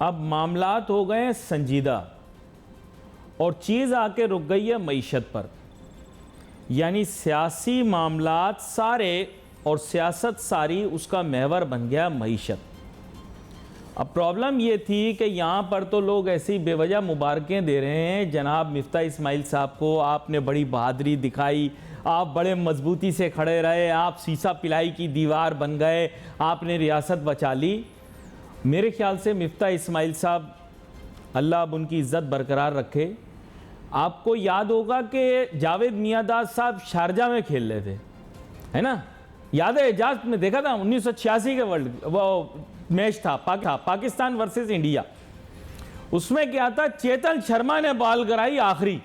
अब मामलात हो गए संजीदा और चीज़ आके रुक गई है मईशत पर, यानी सियासी मामलात सारे और सियासत सारी उसका महवर बन गया मईशत। अब प्रॉब्लम ये थी कि यहाँ पर तो लोग ऐसी बेवजह मुबारकें दे रहे हैं जनाब मिफ्ता इस्माइल साहब को, आपने बड़ी बहादुरी दिखाई, आप बड़े मजबूती से खड़े रहे, आप सीसा पिलाई की दीवार बन गए, आपने रियासत बचा ली। मेरे ख्याल से मिफ्ता इस्माइल साहब, अल्लाह अब उनकी इज़्ज़त बरकरार रखे। आपको याद होगा कि जावेद मियांदाद साहब शारजा में खेल रहे थे, है ना, याद है? एजाज में देखा था 1986 के वर्ल्ड वो मैच था पाकिस्तान वर्सेस इंडिया। उसमें क्या था, चेतन शर्मा ने बॉल कराई आखिरी,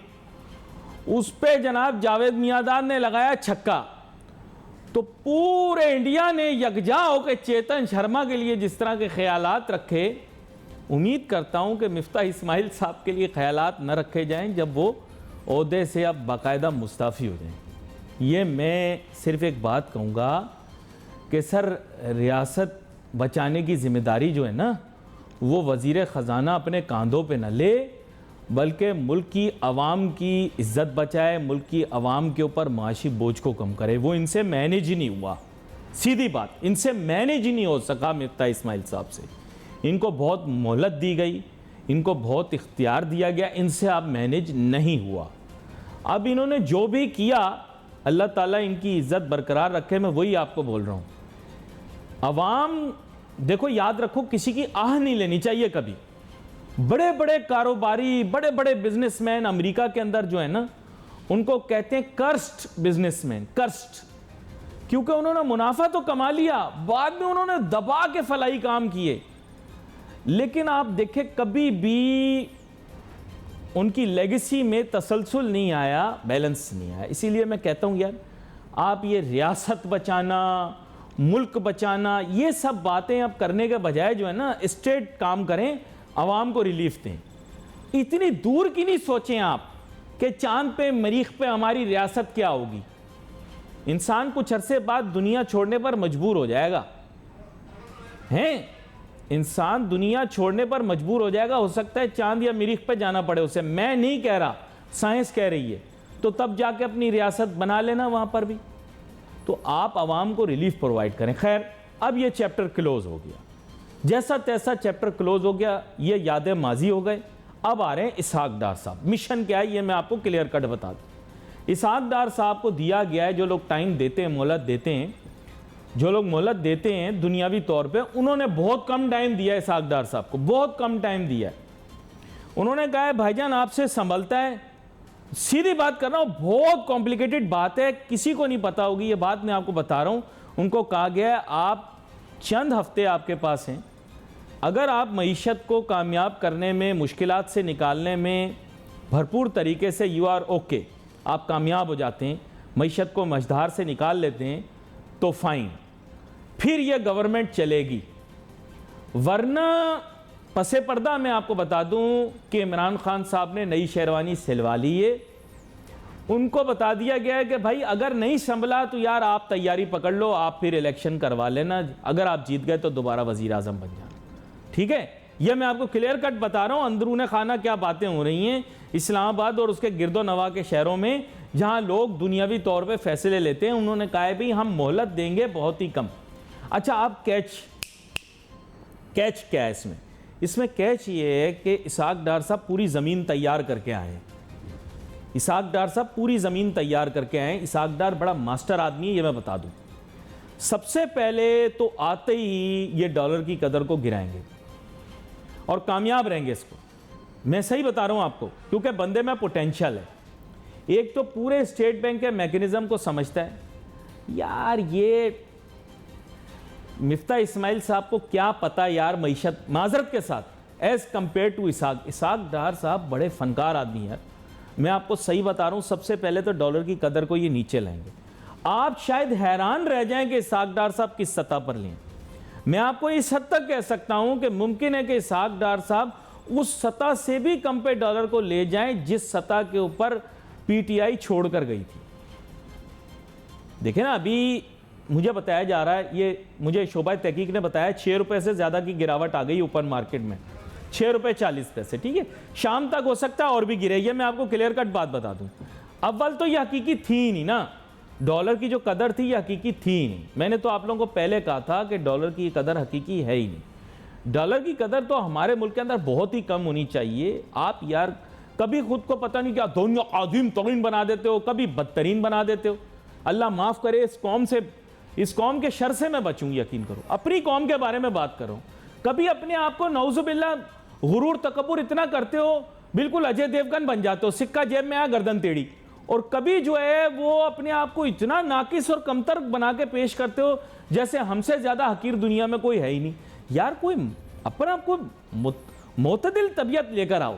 उस पे जनाब जावेद मियांदाद ने लगाया छक्का, तो पूरे इंडिया ने यकजा होकर चेतन शर्मा के लिए जिस तरह के ख्यालात रखे, उम्मीद करता हूं कि मिफ्ता इस्माइल साहब के लिए ख्यालात न रखे जाएं जब वो ओहदे से अब बाकायदा मुस्ताफ़ी हो जाएं। ये मैं सिर्फ एक बात कहूँगा कि सर, रियासत बचाने की ज़िम्मेदारी जो है ना, वो वज़ीर ख़जाना अपने कांधों पे न ले, बल्कि मुल्क की आवाम की इज़्ज़त बचाए, मुल्क की आवाम के ऊपर माशी बोझ को कम करे। वो इनसे मैनेज ही नहीं हुआ, सीधी बात, इनसे मैनेज ही नहीं हो सका मिफ्ता इस्माइल साहब से। इनको बहुत मोहलत दी गई, इनको बहुत इख्तियार दिया गया, इनसे अब मैनेज नहीं हुआ। अब इन्होंने जो भी किया, अल्लाह ताला इनकी इज़्ज़त बरकरार रखे। मैं वही आपको बोल रहा हूँ, अवाम देखो, याद रखो, किसी की आह नहीं लेनी चाहिए कभी। बड़े बड़े कारोबारी, बड़े बड़े बिजनेसमैन अमेरिका के अंदर जो है ना, उनको कहते हैं कर्स्ट बिजनेसमैन, कर्स्ट, क्योंकि उन्होंने मुनाफा तो कमा लिया, बाद में उन्होंने दबा के फलाई काम किए, लेकिन आप देखें कभी भी उनकी लेगेसी में तसलसल नहीं आया, बैलेंस नहीं आया। इसीलिए मैं कहता हूं यार, आप ये रियासत बचाना, मुल्क बचाना, ये सब बातें अब करने के बजाय जो है ना, स्टेट काम करें, आवाम को रिलीफ दें। इतनी दूर की नहीं सोचें आप कि चांद पे मरीख पे हमारी रियासत क्या होगी। इंसान कुछ अरसे बाद दुनिया छोड़ने पर मजबूर हो जाएगा, हैं, इंसान दुनिया छोड़ने पर मजबूर हो जाएगा। हो सकता है चांद या मरीख पे जाना पड़े उसे, मैं नहीं कह रहा, साइंस कह रही है, तो तब जाके अपनी रियासत बना लेना वहां पर भी। तो आप आवाम को रिलीफ प्रोवाइड करें। खैर, अब ये चैप्टर क्लोज हो गया, जैसा तैसा चैप्टर क्लोज हो गया, ये यादें माजी हो गए। अब आ रहे हैं इसहाक डार साहब। मिशन क्या है ये मैं आपको क्लियर कट बता दूं। इसहाक डार साहब को दिया गया है, जो लोग टाइम देते हैं, मोहलत देते हैं, जो लोग मोहलत देते हैं दुनियावी तौर पे, उन्होंने बहुत कम टाइम दिया है इसहाक डार साहब को, बहुत कम टाइम दिया है। उन्होंने कहा है भाईजान आपसे संभलता है, सीधी बात कर रहा हूं, बहुत कॉम्प्लिकेटेड बात है, किसी को नहीं पता होगी ये बात, मैं आपको बता रहा हूं। उनको कहा गया है आप चंद हफ्ते आपके पास हैं, अगर आप मईशत को कामयाब करने में, मुश्किलात से निकालने में भरपूर तरीके से यू आर ओके, आप कामयाब हो जाते हैं, मईशत को मझधार से निकाल लेते हैं, तो फाइन, फिर यह गवर्नमेंट चलेगी। वरना पसे पर्दा मैं आपको बता दूं कि इमरान खान साहब ने नई शेरवानी सिलवा ली है। उनको बता दिया गया है कि भाई अगर नहीं संभला तो यार आप तैयारी पकड़ लो, आप फिर इलेक्शन करवा लेना, अगर आप जीत गए तो दोबारा वजीर आजम बन जाना। ठीक है, यह मैं आपको क्लियर कट बता रहा हूं, अंदरूने खाना क्या बातें हो रही हैं इस्लामाबाद और उसके गिरदो नवा के शहरों में, जहां लोग दुनियावी तौर पे फैसले लेते हैं। उन्होंने कहा है भाई हम मोहलत देंगे बहुत ही कम। अच्छा, आप कैच क्या है इसमें? इसमें कैच ये है कि इसहाक डार साहब पूरी ज़मीन तैयार करके आए हैं। इसहाक डार साहब पूरी ज़मीन तैयार करके आए हैं। इसहाक डार बड़ा मास्टर आदमी है, ये मैं बता दूं। सबसे पहले तो आते ही ये डॉलर की कदर को गिराएंगे और कामयाब रहेंगे इसको, मैं सही बता रहा हूं आपको, क्योंकि बंदे में पोटेंशियल है। एक तो पूरे स्टेट बैंक के मैकेनिज्म को समझता है। यार ये मिफ्ता इस्माइल साहब को क्या पता यार मईशत, माजरत के साथ, एज कंपेयर टू इसहाक डार साहब बड़े फनकार आदमी यार, मैं आपको सही बता रहा हूं। सबसे पहले तो डॉलर की कदर को ये नीचे लाएंगे। आप शायद हैरान रह जाएं कि इसहाक डार साहब किस सतह पर लें। मैं आपको इस हद तक कह सकता हूं कि मुमकिन है कि इसहाक डार साहब उस सतह से भी कम पे डॉलर को ले जाएं जिस सतह के ऊपर पीटीआई छोड़कर गई थी। देखें ना, अभी मुझे बताया जा रहा है, ये मुझे शोबा तहकीक ने बताया, 6 रुपए से ज़्यादा की गिरावट आ गई ओपन मार्केट में। 6 रुपए 40 पैसे, ठीक है। शाम तक हो सकता है और भी गिरे। ये मैं आपको क्लियर कट बात बता दूं, अव्वल तो ये हकीकी थी ही नहीं ना, डॉलर की जो कदर थी ये हकीकी थी ही नहीं। मैंने तो आप लोगों को पहले कहा था कि डॉलर की कदर हकीकी है ही नहीं। डॉलर की कदर तो हमारे मुल्क के अंदर बहुत ही कम होनी चाहिए। आप यार कभी खुद को पता नहीं क्या दुनिया आदिम तरीन बना देते हो, कभी बदतरीन बना देते हो। अल्लाह माफ़ करे, इस कौम से, इस कौम के शर से मैं बचूँ, यकीन करो। अपनी कौम के बारे में बात करो, कभी अपने आप को नौजुबिल्ला गुरूर तकब्बुर इतना करते हो, बिल्कुल अजय देवगन बन जाते हो, सिक्का जेब में आया गर्दन टेढ़ी। और कभी जो है वो अपने आप को इतना नाकिस और कमतर बना के पेश करते हो जैसे हमसे ज़्यादा हकीर दुनिया में कोई है ही नहीं। यार कोई अपना आपको मोतदिल तबीयत लेकर आओ।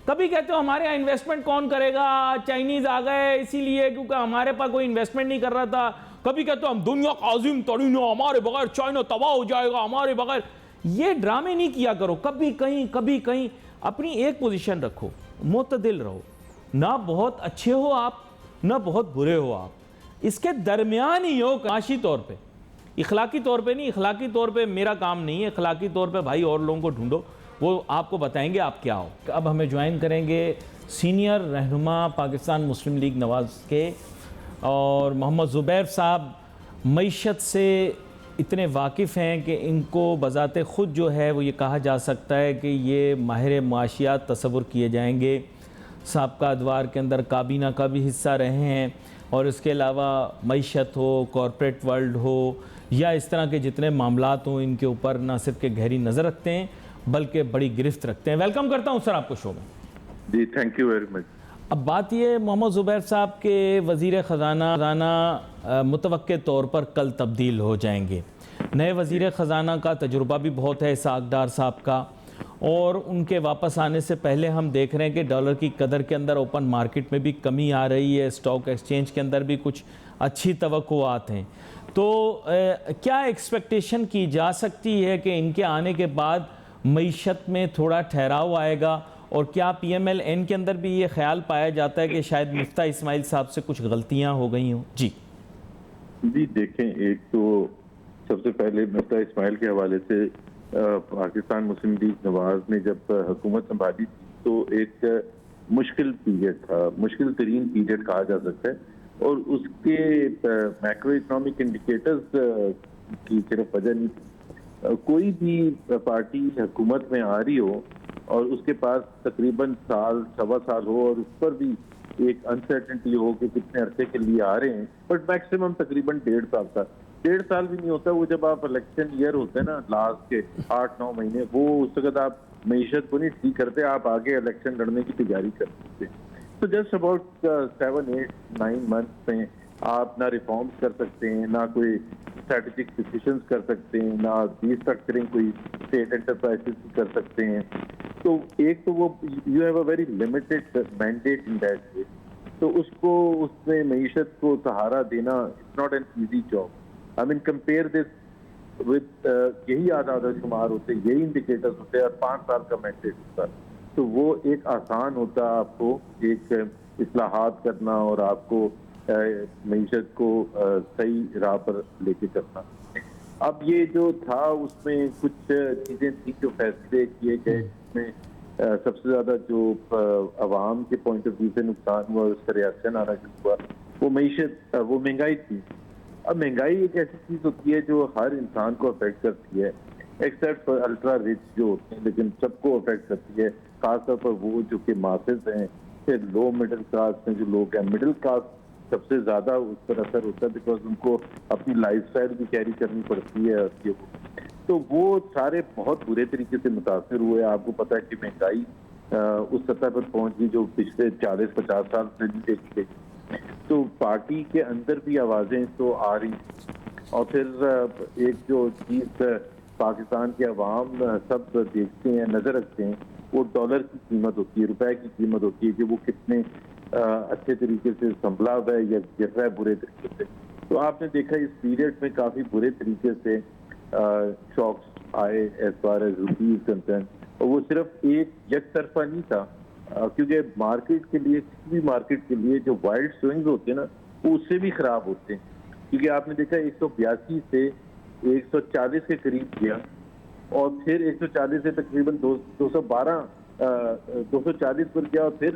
कभी कहते हो हमारे यहाँ इन्वेस्टमेंट कौन करेगा, चाइनीज़ आ गए इसीलिए क्योंकि हमारे पास कोई इन्वेस्टमेंट नहीं कर रहा था। कभी कहते हो हम दुनिया का आज़िम तरीन, हमारे बगैर चाइना तबाह हो जाएगा, हमारे बगैर। ये ड्रामे नहीं किया करो। कभी कहीं अपनी एक पोजीशन रखो, मुतदिल रहो, ना बहुत अच्छे हो आप, ना बहुत बुरे हो आप, इसके दरमियान ही हो। माशी तौर पे, इखलाकी तौर पे नहीं, इखलाकी तौर पे मेरा काम नहीं है, इखलाकी तौर पे भाई और लोगों को ढूंढो, वो आपको बताएंगे आप क्या हो। अब हमें ज्वाइन करेंगे सीनियर रहनुमा पाकिस्तान मुस्लिम लीग नवाज़ के और मोहम्मद ज़ुबैर साहब मईशत से इतने वाकिफ़ हैं कि इनको बज़ाते ख़ुद जो है वो ये कहा जा सकता है कि ये माहिर मुआशियात तसव्वुर किए जाएंगे। साबका अदवार के अंदर काबीना का भी हिस्सा रहे हैं और इसके अलावा मईशत हो, कॉरपोरेट वर्ल्ड हो या इस तरह के जितने मामलात हों, इनके ऊपर न सिर्फ के गहरी नज़र रखते हैं बल्कि बड़ी गिरफ्त रखते हैं। वेलकम करता हूँ सर आपको शो में। जी थैंक यू वेरी मच। अब बात ये मोहम्मद ज़ुबैर साहब के वज़ीर ख़ज़ाना मुतवक्के तौर पर कल तब्दील हो जाएंगे। नए वज़ीर ख़ज़ाना का तजुर्बा भी बहुत है इसहाक़ डार साहब का, और उनके वापस आने से पहले हम देख रहे हैं कि डॉलर की कदर के अंदर ओपन मार्केट में भी कमी आ रही है, स्टॉक एक्सचेंज के अंदर भी कुछ अच्छी तवक्कुआत हैं। तो क्या एक्सपेक्टेशन की जा सकती है कि इनके आने के बाद मईशत में थोड़ा ठहराव आएगा, और क्या PMLN के अंदर भी ये ख्याल पाया जाता है कि शायद मिफ्ता इस्माइल साहब से कुछ गलतियां हो गई हों? जी देखें, एक तो सबसे पहले मिफ्ता इस्माइल के हवाले से पाकिस्तान मुस्लिम लीग नवाज ने जब हुकूमत संभाली तो एक मुश्किल पीरियड था, मुश्किल तरीन पीरियड कहा जा सकता है। और उसके मैक्रो इकनॉमिक इंडिकेटर्स की सिर्फ वजह नहीं, कोई भी पार्टी हुकूमत में आ रही हो और उसके पास तकरीबन साल सवा साल हो और उस पर भी एक अनसर्टेनिटी हो कि कितने अरसे के लिए आ रहे हैं, बट मैक्सिमम तकरीबन 1.5 साल का, 1.5 साल भी नहीं होता वो जब आप इलेक्शन ईयर होते हैं ना, लास्ट के 8-9 महीने, वो उस वक्त आप मईशत को नहीं ठीक करते, आप आगे इलेक्शन लड़ने की तैयारी कर सकते हैं। तो जस्ट अबाउट 7-8-9 मंथ में आप ना रिफॉर्म्स कर सकते हैं, ना कोई स्ट्रेटेजिक डिसीजंस कर सकते हैं, ना रीस्ट्रक्चरिंग कोई स्टेट एंटरप्राइजेस कर सकते हैं। तो एक तो वो you have a very limited mandate in that way, तो उसको उसमें मईशत को सहारा देना it's not an easy job. I mean compare this with यही आदाद शुमार होते, यही इंडिकेटर्स होते और 5 साल का मैंडेट होता, तो वो एक आसान होता आपको एक इस्लाहात करना और आपको मईशत को सही राह पर लेके चलना। अब ये जो था उसमें कुछ चीजें थी जो फैसले किए गए, जिसमें सबसे ज्यादा जो अवाम के पॉइंट ऑफ व्यू से नुकसान हुआ, उसका रिएक्शन आना शुरू हुआ, वो मईशत, वो महंगाई थी। अब महंगाई एक ऐसी चीज होती है जो हर इंसान को अफेक्ट करती है, एक्सेप्ट फॉर अल्ट्रा रिच जो होते हैं, लेकिन सबको अफेक्ट करती है, खासतौर पर वो जो कि मासेस हैं, फिर लो मिडिल क्लास में जो लोग हैं, मिडिल क्लास सबसे ज्यादा उस पर असर होता है, बिकॉज उनको अपनी लाइफस्टाइल भी कैरी करनी पड़ती है। तो वो सारे बहुत बुरे तरीके से मुतासर हुए। आपको पता है कि महंगाई उस सतह पर पहुंच गई जो पिछले 40-50 साल से नहीं देखी गई। तो पार्टी के अंदर भी आवाजें तो आ रही, और फिर एक जो चीज पाकिस्तान के अवाम सब देखते हैं, नजर रखते हैं, वो डॉलर की कीमत होती है, रुपए की कीमत होती है कि वो कितने अच्छे तरीके से संभला हुआ है या गिर रहा है बुरे तरीके से। तो आपने देखा इस पीरियड में काफी बुरे तरीके से शॉक्स आए as far as rupees concerned, और वो सिर्फ एक तरफा नहीं था, क्योंकि मार्केट के लिए, किसी भी मार्केट के लिए जो वाइल्ड स्विंग्स होते हैं ना, वो उससे भी खराब होते हैं। क्योंकि आपने देखा 182 से 140 के करीब गया, और फिर 140 से तकरीबन 240 पर गया और फिर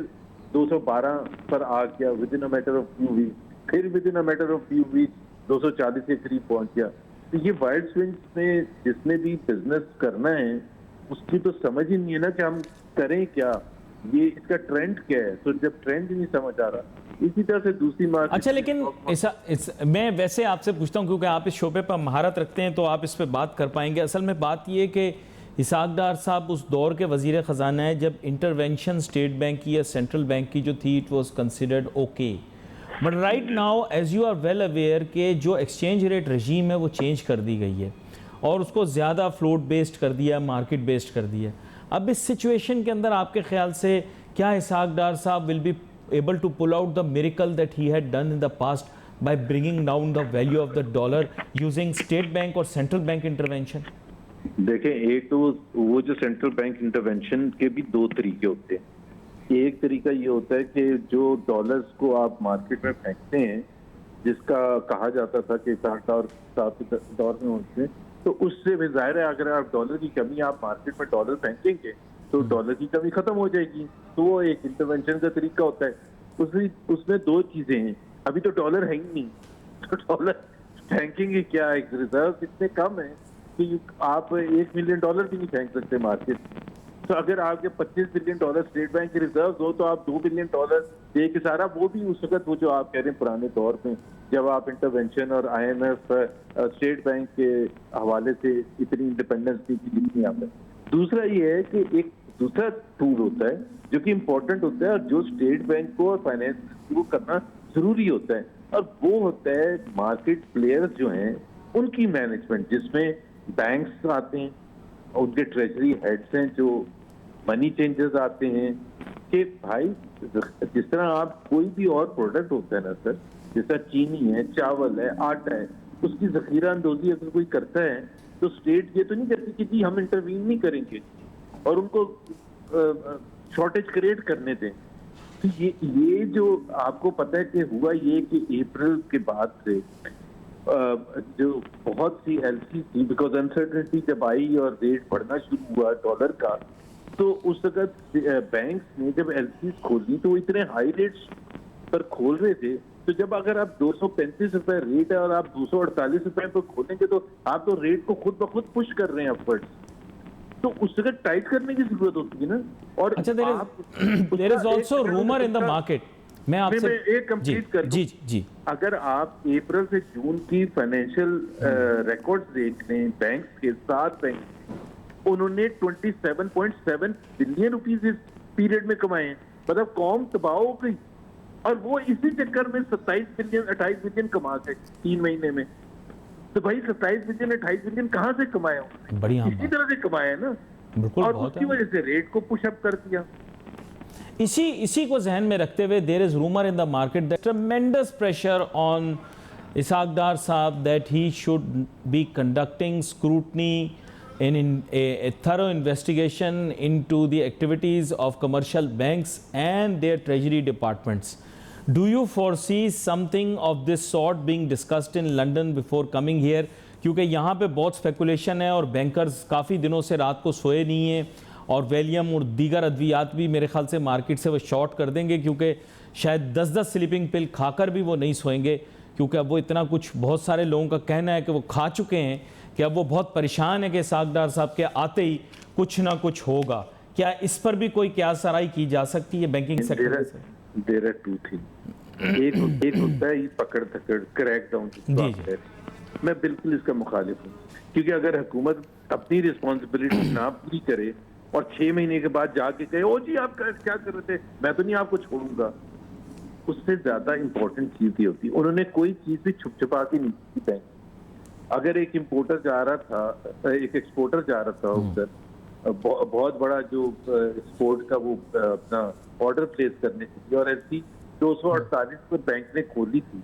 212 पर आ गया within a matter of few week, फिर within a matter of few week 240 के करीब पहुंच गया। तो ये वाइल्ड स्विंग्स में जिसने भी बिजनेस करना है उसकी तो समझ ही नहीं है ना कि हम करें क्या, ये इसका ट्रेंड क्या है। तो जब ट्रेंड ही नहीं समझ आ रहा, इसी तरह से दूसरी मार्केट। अच्छा, लेकिन मैं वैसे आपसे पूछता हूं क्योंकि आप इस शोबे पर महारत रखते हैं तो आप इस पर बात कर पाएंगे। असल में बात ये कि इसहाक डार साहब उस दौर के वजीर ख़जाना है जब इंटरवेंशन स्टेट बैंक की या सेंट्रल बैंक की जो थी it was considered okay, but right now as you are well aware के जो एक्सचेंज रेट रजीम है वो चेंज कर दी गई है और उसको ज़्यादा फ्लोट बेस्ड कर दिया, मार्केट बेस्ड कर दिया। अब इस सिचुएशन के अंदर आपके ख्याल से क्या इसहाक डार साहब will be able to pull out the miracle that he had done in the past by bringing down the value of the dollar using state bank or central bank intervention? देखें, एक तो वो जो सेंट्रल बैंक इंटरवेंशन के भी दो तरीके होते हैं। एक तरीका ये होता है कि जो डॉलर्स को आप मार्केट में फेंकते हैं, जिसका कहा जाता था कि दौर में होते, तो उससे भी जाहिर है अगर आप डॉलर की कमी आप मार्केट में डॉलर फेंकेंगे तो डॉलर की कमी खत्म हो जाएगी। तो वो एक इंटरवेंशन का तरीका होता है। उसमें दो चीजें हैं। अभी तो डॉलर है ही नहीं, तो डॉलर फेंकेंगे क्या? एक रिजर्व इतने कम है कि आप $1 मिलियन भी नहीं फेंक सकते मार्केट। तो अगर आपके $25 बिलियन स्टेट बैंक के रिजर्व हो तो आप $2 बिलियन दे के सारा, वो भी उस वक्त वो जो आप कह रहे हैं पुराने दौर में जब आप इंटरवेंशन और IMF स्टेट बैंक के हवाले से इतनी इंडिपेंडेंस थी कि जितनी आप है। दूसरा ये है कि एक दूसरा टूल होता है जो कि इम्पोर्टेंट होता है और जो स्टेट बैंक को और फाइनेंस को करना जरूरी होता है, और वो होता है मार्केट प्लेयर्स जो हैं उनकी मैनेजमेंट, जिसमें बैंक्स आते हैं, उनके ट्रेजरी हेड्स हैं, जो मनी चेंजर्स आते हैं। कि भाई जिस तरह आप कोई भी और प्रोडक्ट होता है ना सर, जैसा चीनी है, चावल है, आटा है, उसकी जखीरा अंदोजी अगर कोई करता है तो स्टेट ये तो नहीं कहती कि जी हम इंटरवीन नहीं करेंगे और उनको शॉर्टेज क्रिएट करने दें। तो ये जो आपको पता है कि हुआ ये कि अप्रैल के बाद से जो बहुत सी एलसी थी, बिकॉज अनसर्टेनिटी जब आई और रेट बढ़ना शुरू हुआ डॉलर का, तो उस वक्त बैंक्स ने जब एलसी खोली तो इतने हाई रेट्स पर खोल रहे थे। तो जब अगर आप 235 रुपए रेट है और आप 248 रुपए पर खोलेंगे तो आप तो रेट को खुद ब खुद पुश कर रहे हैं अपवर्ड, तो उस जगह टाइट करने की जरूरत होती है ना। और अच्छा, there is also rumour in the market. मैं आपसे एक कंप्लीट कर दूं। जी, अगर आप अप्रैल से जून की फाइनेंशियल रिकॉर्ड्स देख लें बैंक्स के, 7 बैंक उन्होंने 27.7 बिलियन रुपीस इस पीरियड में कमाए हैं। मतलब कौम तबाह हो गई और वो इसी चक्कर में 27 बिलियन 28 बिलियन कमा गए 3 महीने में। तो भाई 27 बिलियन 28 बिलियन कहाँ से कमाए हो? इसी तरह से कमाए ना, और उसकी वजह से रेट को पुश अप कर दिया। इसी को जहन में रखते हुए there is rumour in the market that tremendous pressure on Ishaq Dar साहब that he should be conducting scrutiny in a thorough investigation into the activities of commercial banks and their treasury departments. Do you foresee something of this sort being discussed in London before coming here? क्योंकि यहाँ पे बहुत speculation है और bankers काफ़ी दिनों से रात को सोए नहीं हैं और वैलियम और दीगर अद्वियात भी मेरे ख्याल से मार्केट से वो शॉर्ट कर देंगे, क्योंकि शायद 10-10 स्लीपिंग पिल खाकर भी वो नहीं सोएंगे, क्योंकि अब वो इतना कुछ, बहुत सारे लोगों का कहना है कि वो खा चुके हैं कि अब वो बहुत परेशान है कि इसहाक डार साहब के आते ही कुछ ना कुछ होगा। क्या इस पर भी कोई क्यास सराई की जा सकती है बैंकिंग सेक्टर से? There are two thing. एक होता है पकड़ धकड़ क्रैक डाउन, मैं बिल्कुल इसका मुखालिफ हूँ, क्योंकि अगर हुकूमत अपनी रिस्पॉन्सिबिलिटी ना पूरी करे और 6 महीने के बाद जाके कहे ओ जी आप क्या कर रहे थे, मैं तो नहीं आपको छोड़ूंगा, उससे ज्यादा इंपॉर्टेंट चीज ये होती है। उन्होंने कोई चीज भी छुप छुपा के नहीं की बैंक। अगर एक इंपोर्टर जा रहा था, एक एक्सपोर्टर जा रहा था उधर, बहुत बड़ा जो एक्सपोर्ट का वो अपना ऑर्डर प्लेस करने के लिए, और ऐसी 248 पर बैंक ने खोली थी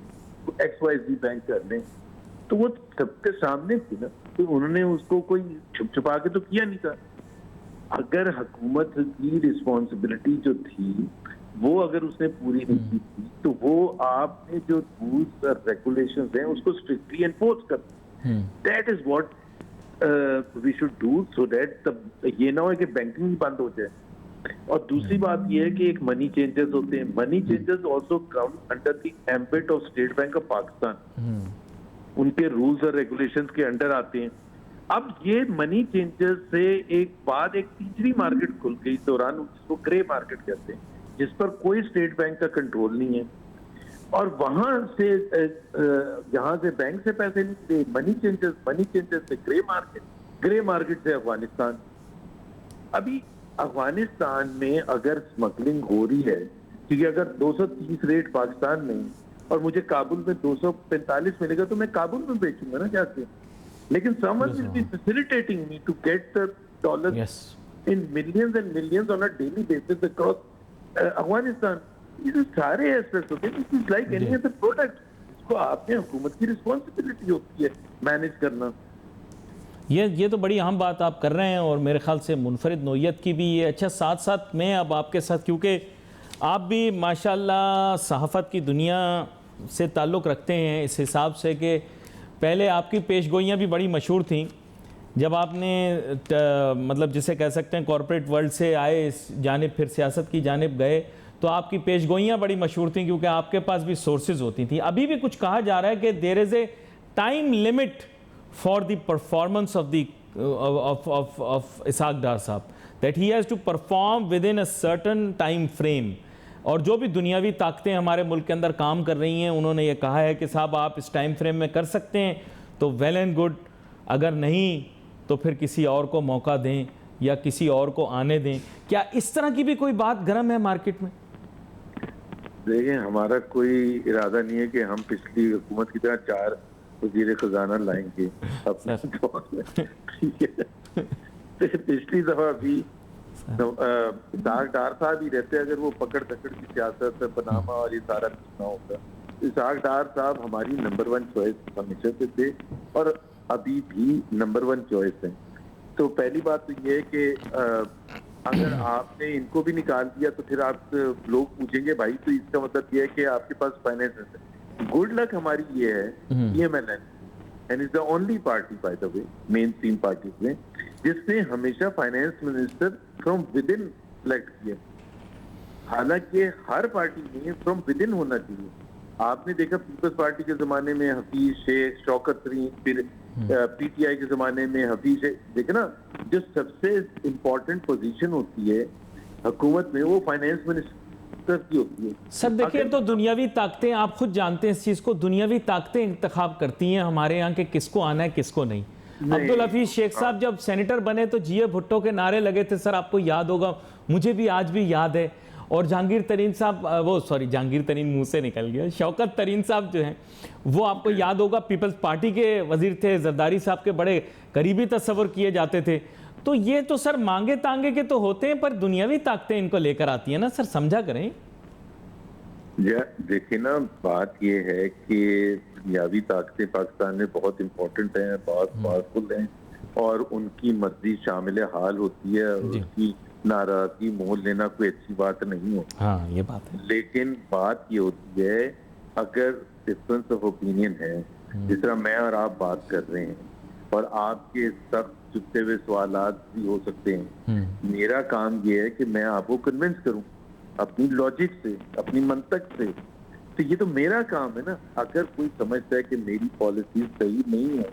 XYZ बैंक करने, तो वो सबके सामने थी ना, तो उन्होंने उसको कोई छुप छुपा के तो किया नहीं था। अगर हुकूमत की रिस्पॉन्सिबिलिटी जो थी वो अगर उसने पूरी नहीं की थी, तो वो आपने जो रूल्स और रेगुलेशंस हैं उसको स्ट्रिक्टली एनफोर्स कर, that is what we should do so that ये ना हो कि बैंकिंग ही बंद हो जाए। और दूसरी बात ये है कि एक मनी चेंजर्स होते हैं, money changers also come under the ambit of state bank of Pakistan, उनके रूल्स और रेगुलेशंस के अंडर आते हैं। अब ये मनी चेंजर्स से एक बाद एक तीसरी मार्केट खुल गई दौरान, जिसको ग्रे मार्केट कहते हैं, जिस पर कोई स्टेट बैंक का कंट्रोल नहीं है, और वहां से जहां से बैंक से पैसे नहीं थे, मनी चेंजर्स से ग्रे मार्केट से अफगानिस्तान। अभी अफगानिस्तान में अगर स्मगलिंग हो रही है, क्योंकि अगर 230 रेट पाकिस्तान में और मुझे काबुल में 245 मिलेगा तो मैं काबुल में बेचूंगा ना जाके, लेकिन someone will be facilitating me to get the dollars in millions and millions on a daily basis across Afghanistan. ये सारे एस्पेक्ट्स होते हैं, it's like any other product, इसको आपने हुकूमत की रिस्पॉन्सिबिलिटी होती है मैनेज करना। ये तो बड़ी अहम बात आप कर रहे हैं, और मेरे ख्याल से मुनफरिद नौइयत की भी ये। अच्छा, साथ साथ मैं अब आपके साथ, क्योंकि आप भी माशाल्लाह सहाफ़त की दुनिया से ताल्लुक़ रखते हैं, इस हिसाब से कि पहले आपकी पेशगोइयाँ भी बड़ी मशहूर थीं जब आपने मतलब जिसे कह सकते हैं कॉरपोरेट वर्ल्ड से आए, इस जानिब फिर सियासत की जानिब गए, तो आपकी पेशगोइयाँ बड़ी मशहूर थीं क्योंकि आपके पास भी सोर्सेज होती थी। अभी भी कुछ कहा जा रहा है कि there is a time limit for the performance of the of Ishaq Dar साहब, that he has to perform within a certain time frame. और जो भी दुनियावी ताकतें हमारे मुल्क के अंदर काम कर रही हैं, उन्होंने ये कहा है कि साहब आप इस टाइम फ्रेम में कर सकते हैं तो वेल एंड गुड, अगर नहीं तो फिर किसी और को मौका दें या किसी और को आने दें। क्या इस तरह की भी कोई बात गर्म है मार्केट में? देखिए, हमारा कोई इरादा नहीं है कि हम पिछली हुकूमत की तरह 4 वज़ीर खजाना लाएंगे अपने दौर में, ठीक है। पिछली दफा भी इसाक डार साहब ही रहते, अगर वो पकड़ दकड़ की सियासत, पनामा और ये सारा कुछ ना होता। इसाक डार साहब हमारी नंबर 1 चॉइस हमेशा से थे और अभी भी नंबर 1 चॉइस है। तो पहली बात तो ये है कि अगर आपने इनको भी निकाल दिया तो फिर आप लोग पूछेंगे भाई, तो इसका मतलब ये है कि आपके पास फाइनेंस है। गुड लक हमारी ये है PMLN, and is the only party by the way main stream parties में जिसने हमेशा finance minister from with in select किया। हालांकि हर पार्टी में फ्रॉम विद इन होना चाहिए। आपने देखा पीपल्स पार्टी के जमाने में हफीज शेख, शौकत तरीन, फिर PTI के जमाने में हफीज शेख। देखे ना, जो सबसे इम्पोर्टेंट पोजीशन होती है हुकूमत में वो फाइनेंस मिनिस्टर की होती है। सर देखिए, तो दुनियावी ताकतें, आप खुद जानते हैं इस चीज़ को, दुनियावी ताकतें इंतखाब करती हैं हमारे यहाँ के किसको आना है किसको नहीं। अब्दुल हफीज शेख साहब जब सेनेटर बने तो GA भुट्टो के नारे लगे थे, सर आपको याद होगा, मुझे भी आज भी याद है। और जहांगीर तरीन साहब, जहांगीर तरीन मुंह से निकल गया, शौकत तरीन साहब जो हैं वो आपको याद होगा पीपल्स पार्टी के वजीर थे, जरदारी साहब के बड़े करीबी तस्वर किए जाते थे। तो ये तो सर मांगे तांगे के तो होते हैं, पर दुनियावी ताकतें इनको लेकर आती है ना सर, समझा करें। देखिए ना, बात ये है कि दुनियावी ताकतें पाकिस्तान में बहुत इम्पोर्टेंट हैं, बहुत पावरफुल हैं और उनकी मर्जी शामिल हाल होती है, उसकी नाराजगी मोल लेना कोई अच्छी बात नहीं होती। हाँ, ये बात है। लेकिन बात ये होती है, अगर डिफरेंस ऑफ ओपिनियन है, जिस तरह मैं और आप बात कर रहे हैं और आपके सब चुपते हुए सवालात भी हो सकते हैं, मेरा काम ये है कि मैं आपको कन्विंस करूं अपनी लॉजिक से, अपनी मंतक से। तो ये तो मेरा काम है ना। अगर कोई समझता है कि मेरी पॉलिसी सही नहीं है,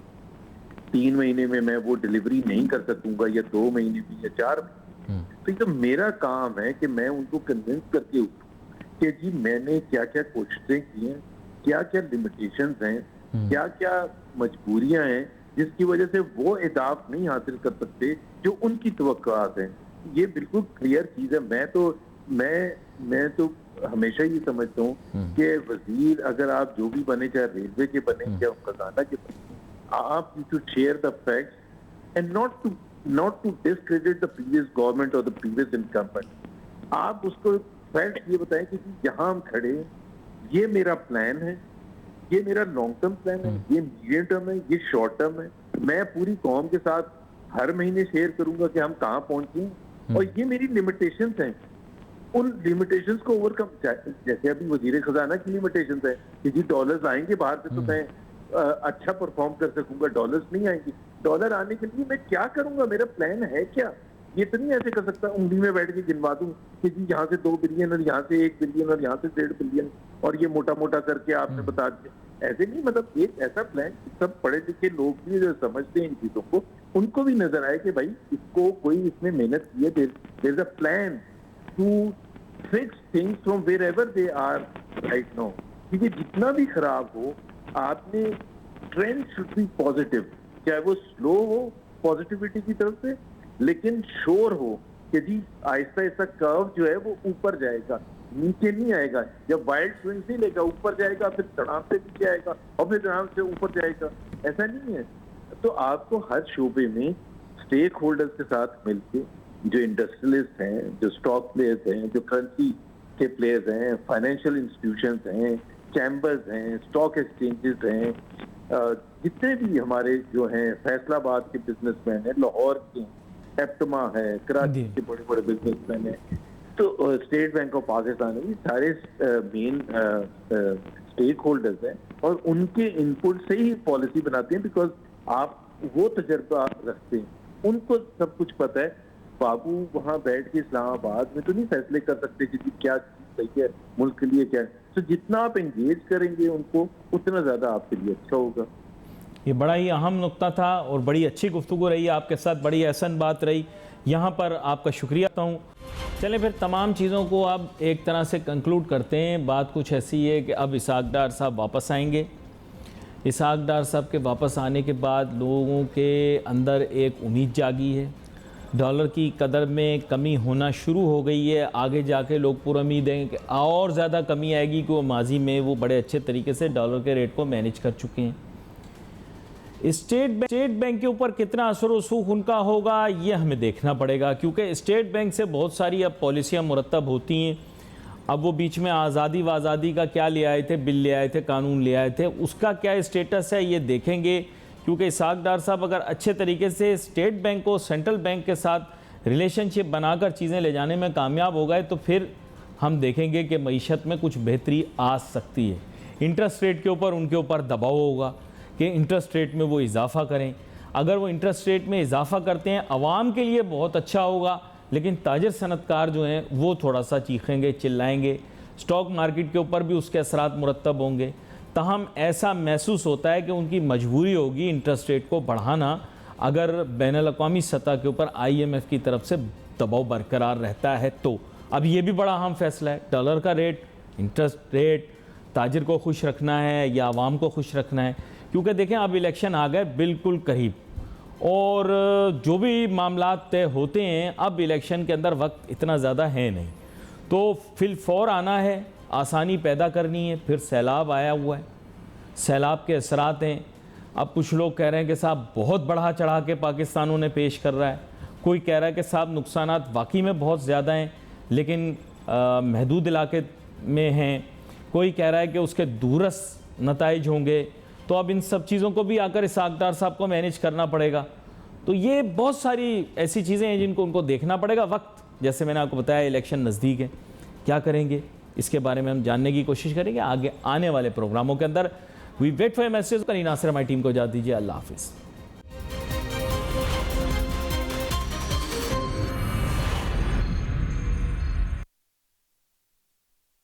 3 महीने में मैं वो डिलीवरी नहीं कर सकूंगा या 2 महीने में या 4 महीने, तो ये तो मेरा काम है कि मैं उनको कन्विंस करके कि जी मैंने क्या क्या कोशिशें की हैं, क्या क्या लिमिटेशंस हैं, क्या क्या मजबूरियां हैं जिसकी वजह से वो अहदाफ नहीं हासिल कर सकते जो उनकी तवक्कुआत हैं। ये बिल्कुल क्लियर चीज है। मैं तो हमेशा ये समझता हूँ कि वजीर अगर आप जो भी बने, चाहे रेलवे के बने या खजाना के बने, आप you should share the facts and not to discredit the previous government और द प्रीवियस इनकम्बेंट। आप उसको फैक्ट ये बताएं कि यहाँ हम खड़े हैं, ये मेरा प्लान है, ये मेरा लॉन्ग टर्म प्लान है, ये मीडियम टर्म है, ये शॉर्ट टर्म है। मैं पूरी कौम के साथ हर महीने शेयर करूंगा कि हम कहाँ पहुंचे और ये मेरी लिमिटेशंस हैं। उन लिमिटेशंस को ओवरकम, जैसे अभी वजीर खजाना की लिमिटेशंस है कि जी डॉलर्स आएंगे बाहर से तो मैं अच्छा परफॉर्म कर सकूंगा, डॉलर्स नहीं आएंगे। डॉलर आने के लिए मैं क्या करूंगा, मेरा प्लान है क्या? ये तो नहीं ऐसे कर सकता उंगली में बैठ के गिनवा दूं कि जी यहाँ से 2 बिलियन और यहाँ से 1 बिलियन और यहाँ से 1.5 बिलियन और ये मोटा मोटा करके आपने बता दिया। ऐसे नहीं, मतलब एक ऐसा प्लान सब पढ़े लिखे लोग भी जो समझते हैं इन चीजों को, उनको भी नजर आए कि भाई इसको कोई इसमें मेहनत की है, there is a plan to fix things from wherever they are right now. क्योंकि जितना भी खराब हो, आपने ट्रेंड शुड बी पॉजिटिव, चाहे वो स्लो हो पॉजिटिविटी की तरफ से, लेकिन श्योर हो कि जी आहिस्ता आहिस्ता कर्व जो है वो ऊपर जाएगा, नीचे नहीं आएगा। जब वाइल्ड स्विंग नहीं लेगा, ऊपर जाएगा, फिर चढ़ाव से नीचे आएगा और फिर चढ़ाव से ऊपर जाएगा, ऐसा नहीं है। तो आपको हर शोबे में स्टेक होल्डर्स के साथ मिलकर, जो इंडस्ट्रियलिस्ट हैं, जो स्टॉक प्लेयर्स हैं, जो करेंसी के प्लेयर्स हैं, फाइनेंशियल इंस्टीट्यूशंस हैं, चैम्बर्स हैं, स्टॉक एक्सचेंजेस हैं, जितने भी हमारे जो हैं फैसलाबाद के बिजनेसमैन हैं, लाहौर के, एप्टमा है, कराची के बड़े बड़े बिजनेसमैन हैं, तो स्टेट बैंक ऑफ पाकिस्तान है, ये सारे मेन स्टेक होल्डर्स हैं और उनके इनपुट से ही पॉलिसी बनाते हैं। बिकॉज आप वो तजर्बा रखते हैं, उनको सब कुछ पता है। बाबू वहां बैठ के इस्लामाबाद में तो नहीं फैसले कर सकते कि क्या चीज सही है मुल्क के लिए, क्या है। तो जितना आप एंगेज करेंगे उनको, उतना ज्यादा आपके लिए अच्छा होगा। ये बड़ा ही अहम नुक्ता था और बड़ी अच्छी गुफ्तगू रही आपके साथ, बड़ी एहसन बात रही। यहाँ पर आपका शुक्रिया करता हूँ। चलें फिर तमाम चीज़ों को अब एक तरह से कंक्लूड करते हैं। बात कुछ ऐसी है कि अब इसहाक डार साहब वापस आएंगे। इसहाक डार साहब के वापस आने के बाद लोगों के अंदर एक उम्मीद जागी है, डॉलर की कदर में कमी होना शुरू हो गई है। आगे जाके लोग पुरुम्मीद हैं कि और ज़्यादा कमी आएगी, कि वो माजी में वो बड़े अच्छे तरीके से डॉलर के रेट को मैनेज कर चुके हैं। स्टेट बैंक के ऊपर कितना असर रसूख उनका होगा ये हमें देखना पड़ेगा, क्योंकि स्टेट बैंक से बहुत सारी अब पॉलिसियाँ मुरतब होती हैं। अब वो बीच में आज़ादी का क्या ले आए थे, बिल ले आए थे, कानून ले आए थे, उसका क्या स्टेटस है ये देखेंगे। क्योंकि इसहाक डार साहब अगर अच्छे तरीके से स्टेट बैंक को सेंट्रल बैंक के साथ रिलेशनशिप बनाकर चीज़ें ले जाने में कामयाब हो गए, तो फिर हम देखेंगे कि मईशत में कुछ बेहतरी आ सकती है। इंटरेस्ट रेट के ऊपर उनके ऊपर दबाव होगा कि इंटरेस्ट रेट में वो इजाफ़ा करें। अगर वो इंटरेस्ट रेट में इजाफ़ा करते हैं, आवाम के लिए बहुत अच्छा होगा, लेकिन ताजिर सनतकार जो हैं वो थोड़ा सा चीखेंगे, चिल्लाएंगे। स्टॉक मार्केट के ऊपर भी उसके असरात मुरतब होंगे। तहम ऐसा महसूस होता है कि उनकी मजबूरी होगी इंटरेस्ट रेट को बढ़ाना, अगर बैनुल अक़वामी सतह के ऊपर IMF की तरफ से दबाव बरकरार रहता है तो। अब ये भी बड़ा अहम फैसला है, डॉलर का रेट, इंटरेस्ट रेट, ताजिर को खुश रखना है या आवाम को खुश रखना है। क्योंकि देखें अब इलेक्शन आ गए बिल्कुल करीब, और जो भी मामला तय होते हैं अब इलेक्शन के अंदर वक्त इतना ज़्यादा है नहीं, तो फिलफौर आना है, आसानी पैदा करनी है। फिर सैलाब आया हुआ है, सैलाब के असरात हैं। अब कुछ लोग कह रहे हैं कि साहब बहुत बढ़ा चढ़ा के पाकिस्तानों ने पेश कर रहा है, कोई कह रहा है कि साहब नुकसानात वाकई में बहुत ज़्यादा हैं लेकिन महदूद इलाके में हैं, कोई कह रहा है कि उसके दूरस्थ नताइज होंगे। तो अब इन सब चीज़ों को भी आकर इसहाक डार साहब को मैनेज करना पड़ेगा। तो ये बहुत सारी ऐसी चीज़ें हैं जिनको उनको देखना पड़ेगा। वक्त, जैसे मैंने आपको बताया, इलेक्शन नज़दीक है, क्या करेंगे इसके बारे में हम जानने की कोशिश करेंगे आगे आने वाले प्रोग्रामों के अंदर। We wait for message. Nasir हमारी टीम को इजाज़त दीजिए। अल्लाह हाफिज़।